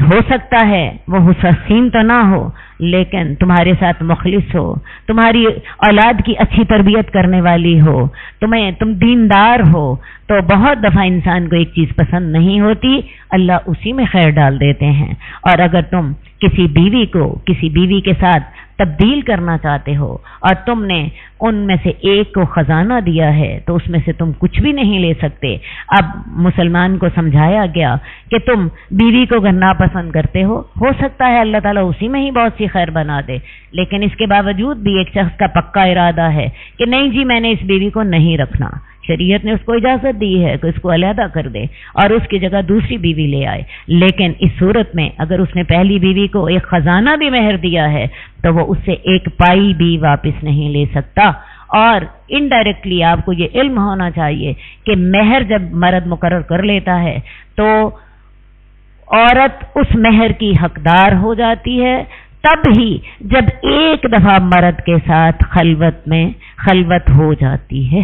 [SPEAKER 4] ہو سکتا ہے وہ حسین تو نہ ہو لیکن تمہارے ساتھ مخلص ہو، تمہاری اولاد کی اچھی تربیت کرنے والی ہو، تم دیندار ہو، تو بہت دفعہ انسان کو ایک چیز پسند نہیں ہوتی، اللہ اسی میں خیر ڈال دیتے ہیں۔ اور اگر تم کسی بیوی کو کسی بیوی کے ساتھ تبدیل کرنا چاہتے ہو اور تم نے ان میں سے ایک کو خزانہ دیا ہے تو اس میں سے تم کچھ بھی نہیں لے سکتے۔ اب مسلمان کو سمجھایا گیا کہ تم بیوی کو اگر ناپسند کرتے ہو سکتا ہے اللہ تعالیٰ اسی میں ہی بہت سی خیر بنا دے، لیکن اس کے باوجود بھی ایک شخص کا پکا ارادہ ہے کہ نہیں جی میں نے اس بیوی کو نہیں رکھنا، شریعت نے اس کو اجازت دی ہے کہ اس کو علیحدہ کر دے اور اس کی جگہ دوسری بیوی لے آئے، لیکن اس صورت میں اگر اس نے پہلی بیوی کو ایک خزانہ بھی مہر دیا ہے تو وہ اس سے ایک پائی بھی واپس نہیں لے سکتا۔ اور انڈائریکٹلی آپ کو یہ علم ہونا چاہیے کہ مہر جب مرد مقرر کر لیتا ہے تو عورت اس مہر کی حقدار ہو جاتی ہے تب ہی جب ایک دفعہ مرد کے ساتھ خلوت ہو جاتی ہے،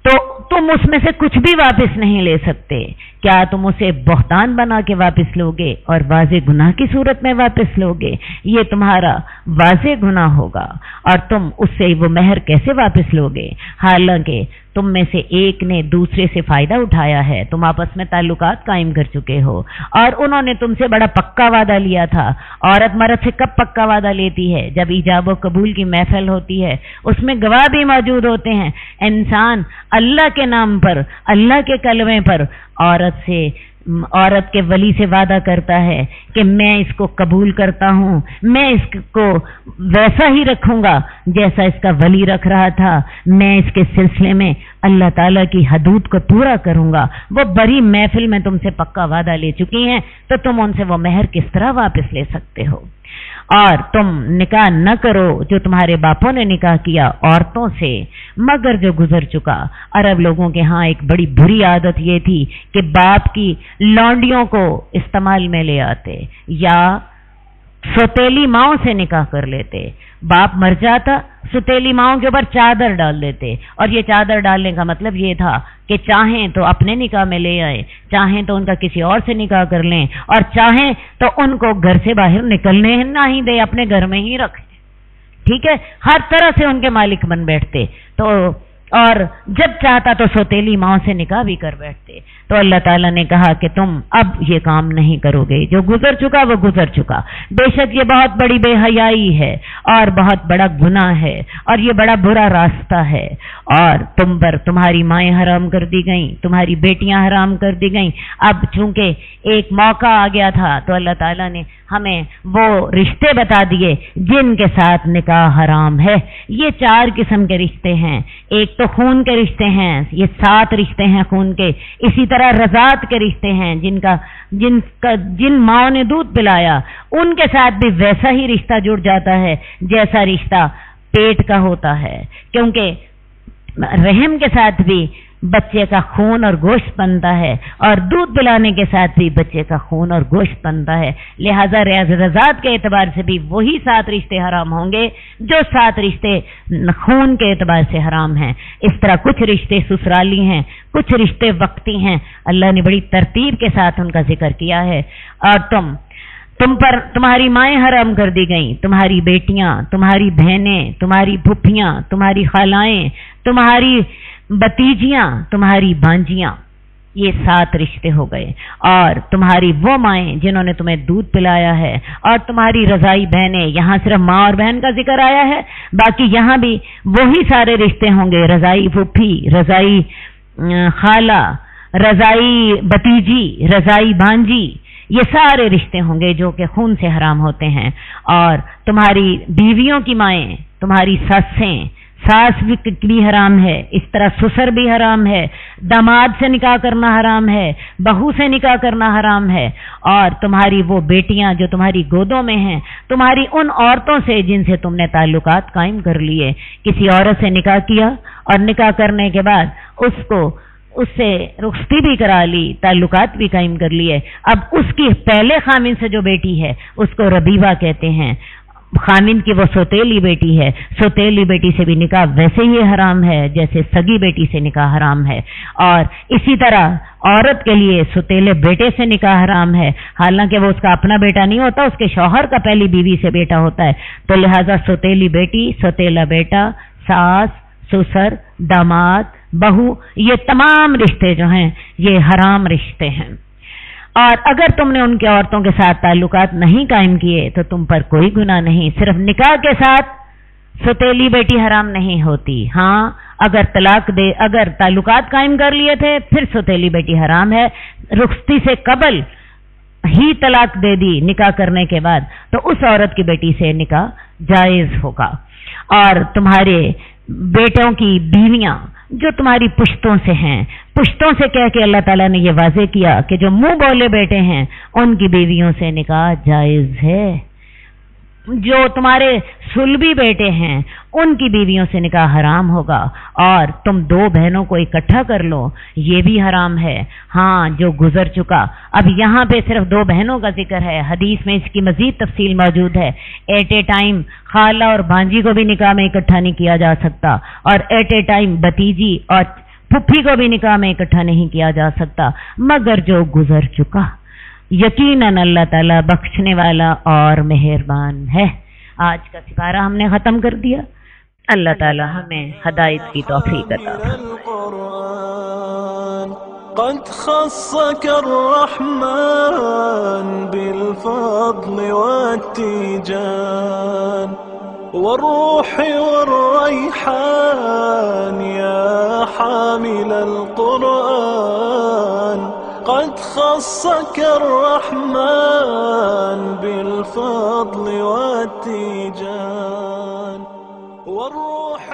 [SPEAKER 4] تو تم اس میں سے کچھ بھی واپس نہیں لے سکتے۔ کیا تم اسے بہتان بنا کے واپس لوگے اور واضح گناہ کی صورت میں واپس لوگے؟ یہ تمہارا واضح گناہ ہوگا، اور تم اس سے وہ مہر کیسے واپس لوگے؟ حالانکہ تم میں سے ایک نے دوسرے سے فائدہ اٹھایا ہے، تم آپس میں تعلقات قائم کر چکے ہو اور انہوں نے تم سے بڑا پکا وعدہ لیا تھا۔ عورت مرد سے کب پکا وعدہ لیتی ہے؟ جب ایجاب و قبول کی محفل ہوتی ہے، اس میں گواہ بھی موجود ہوتے ہیں۔ انسان اللہ کے نام پر، اللہ کے کلمے پر عورت کے ولی سے وعدہ کرتا ہے کہ میں اس کو قبول کرتا ہوں، میں اس کو ویسا ہی رکھوں گا جیسا اس کا ولی رکھ رہا تھا، میں اس کے سلسلے میں اللہ تعالیٰ کی حدود کو پورا کروں گا۔ وہ بڑی محفل میں تم سے پکا وعدہ لے چکی ہیں تو تم ان سے وہ مہر کس طرح واپس لے سکتے ہو؟ اور تم نکاح نہ کرو جو تمہارے باپوں نے نکاح کیا عورتوں سے مگر جو گزر چکا۔ عرب لوگوں کے ہاں ایک بڑی بری عادت یہ تھی کہ باپ کی لونڈیوں کو استعمال میں لے آتے یا سوتیلی ماؤں سے نکاح کر لیتے۔ باپ مر جاتا، سوتیلی ماؤں کے اوپر چادر ڈال دیتے، اور یہ چادر ڈالنے کا مطلب یہ تھا کہ چاہیں تو اپنے نکاح میں لے آئیں، چاہیں تو ان کا کسی اور سے نکاح کر لیں، اور چاہیں تو ان کو گھر سے باہر نکلنے نہ ہی دے، اپنے گھر میں ہی رکھیں۔ ٹھیک ہے، ہر طرح سے ان کے مالک بن بیٹھتے، اور جب چاہتا تو سوتیلی ماں سے نکاح بھی کر بیٹھتے۔ تو اللہ تعالیٰ نے کہا کہ تم اب یہ کام نہیں کرو گے، جو گزر چکا وہ گزر چکا۔ بے شک یہ بہت بڑی بے حیائی ہے اور بہت بڑا گناہ ہے اور یہ بڑا برا راستہ ہے، اور تم پر تمہاری مائیں حرام کر دی گئیں، تمہاری بیٹیاں حرام کر دی گئیں۔ اب چونکہ ایک موقع آ گیا تھا تو اللہ تعالیٰ نے ہمیں وہ رشتے بتا دیے جن کے ساتھ نکاح حرام ہے۔ یہ 4 قسم کے رشتے ہیں۔ ایک تو خون کے رشتے ہیں، یہ 7 رشتے ہیں خون کے۔ اسی طرح رضاعت کے رشتے ہیں، جن ماؤں نے دودھ پلایا ان کے ساتھ بھی ویسا ہی رشتہ جڑ جاتا ہے جیسا رشتہ پیٹ کا ہوتا ہے، کیونکہ رحم کے ساتھ بھی بچے کا خون اور گوشت بنتا ہے اور دودھ پلانے کے ساتھ بھی بچے کا خون اور گوشت بنتا ہے۔ لہذا رضاعت کے اعتبار سے بھی وہی 7 رشتے حرام ہوں گے جو 7 رشتے خون کے اعتبار سے حرام ہیں۔ اس طرح کچھ رشتے سسرالی ہیں، کچھ رشتے وقتی ہیں، اللہ نے بڑی ترتیب کے ساتھ ان کا ذکر کیا ہے۔ اور تم پر تمہاری مائیں حرام کر دی گئیں، تمہاری بیٹیاں، تمہاری بہنیں، تمہاری پھپھیاں، تمہاری خالائیں، تمہاری بتیجیاں، تمہاری بانجیاں، یہ 7 رشتے ہو گئے۔ اور تمہاری وہ مائیں جنہوں نے تمہیں دودھ پلایا ہے، اور تمہاری رضائی بہنیں، یہاں صرف ماں اور بہن کا ذکر آیا ہے، باقی یہاں بھی وہی سارے رشتے ہوں گے، رضائی پھپھی، رضائی خالہ، رضائی بتیجی، رضائی بانجی، یہ سارے رشتے ہوں گے جو کہ خون سے حرام ہوتے ہیں۔ اور تمہاری بیویوں کی مائیں، تمہاری ساسیں، ساس بھی حرام ہے، اس طرح سسر بھی حرام ہے، داماد سے نکاح کرنا حرام ہے، بہو سے نکاح کرنا حرام ہے۔ اور تمہاری وہ بیٹیاں جو تمہاری گودوں میں ہیں، تمہاری ان عورتوں سے جن سے تم نے تعلقات قائم کر لیے، کسی عورت سے نکاح کیا اور نکاح کرنے کے بعد اس سے رخصتی بھی کرا لی، تعلقات بھی قائم کر لیے، اب اس کی پہلے خامن سے جو بیٹی ہے اس کو ربیبہ کہتے ہیں۔ خامن کی وہ سوتیلی بیٹی ہے، سوتیلی بیٹی سے بھی نکاح ویسے ہی حرام ہے جیسے سگی بیٹی سے نکاح حرام ہے۔ اور اسی طرح عورت کے لیے سوتیلے بیٹے سے نکاح حرام ہے، حالانکہ وہ اس کا اپنا بیٹا نہیں ہوتا، اس کے شوہر کا پہلی بیوی سے بیٹا ہوتا ہے۔ تو لہذا سوتیلی بیٹی، سوتیلا بیٹا، ساس، سسر، داماد، بہو، یہ تمام رشتے جو ہیں یہ حرام رشتے ہیں۔ اور اگر تم نے ان کے عورتوں کے ساتھ تعلقات نہیں قائم کیے تو تم پر کوئی گناہ نہیں، صرف نکاح کے ساتھ سوتیلی بیٹی حرام نہیں ہوتی۔ ہاں اگر تعلقات قائم کر لیے تھے پھر سوتیلی بیٹی حرام ہے، رخصتی سے قبل ہی طلاق دے دی نکاح کرنے کے بعد تو اس عورت کی بیٹی سے نکاح جائز ہوگا۔ اور تمہارے بیٹوں کی بیویاں جو تمہاری پشتوں سے ہیں، پشتوں سے کہہ کے اللہ تعالیٰ نے یہ واضح کیا کہ جو منہ بولے بیٹے ہیں ان کی بیویوں سے نکاح جائز ہے۔ جو تمہارے صلبی بیٹے ہیں ان کی بیویوں سے نکاح حرام ہوگا۔ اور تم 2 بہنوں کو اکٹھا کر لو، یہ بھی حرام ہے۔ ہاں جو گزر چکا، اب یہاں پہ صرف 2 بہنوں کا ذکر ہے، حدیث میں اس کی مزید تفصیل موجود ہے۔ ایٹ اے ٹائم خالہ اور بھانجی کو بھی نکاح میں اکٹھا نہیں کیا جا سکتا، اور ایٹ اے ٹائم بتیجی اور پھپھی کو بھی نکاح میں اکٹھا نہیں کیا جا سکتا مگر جو گزر چکا۔ یقیناً اللہ تعالیٰ بخشنے والا اور مہربان ہے۔ آج کا سپارہ ہم نے ختم کر دیا۔ اللہ تعالیٰ ہمیں ہدایت کی توفیق عطا فرمائے۔
[SPEAKER 5] قد خصك الرحمن بالفضل والتيجان والروح والريحان يا حامل القرآن قد خصك الرحمن بالفضل والتيجان والروح